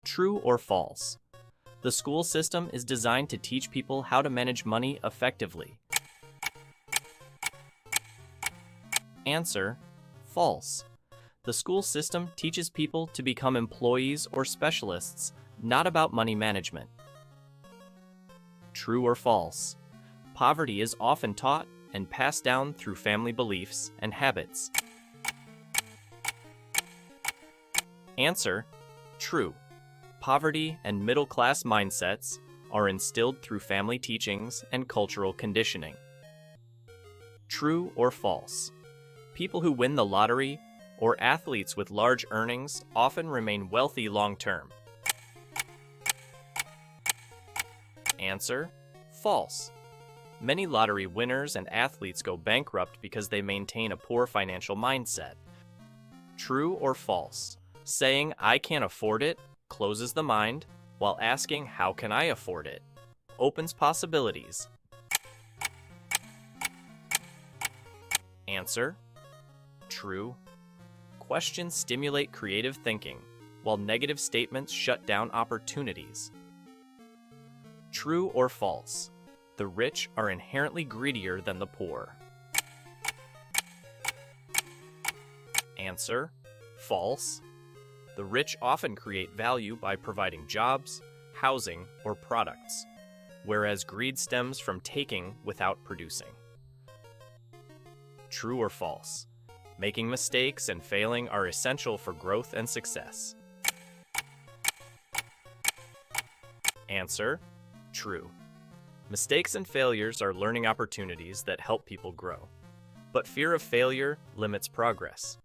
True or false? The school system is designed to teach people how to manage money effectively. Answer: false. The school system teaches people to become employees or specialists, not about money management. True or false? Poverty is often taught and passed down through family beliefs and habits. Answer: true. Poverty and middle-class mindsets are instilled through family teachings and cultural conditioning. True or false? People who win the lottery or athletes with large earnings often remain wealthy long-term. Answer: false. Many lottery winners and athletes go bankrupt because they maintain a poor financial mindset. True or false? Saying "I can't afford it" closes the mind, while asking "how can I afford it" opens possibilities. Answer: true. Questions stimulate creative thinking, while negative statements shut down opportunities. True or false? The rich are inherently greedier than the poor. Answer: false. The rich often create value by providing jobs, housing, or products, whereas greed stems from taking without producing. True or false? Making mistakes and failing are essential for growth and success. Answer: true. Mistakes and failures are learning opportunities that help people grow. But fear of failure limits progress.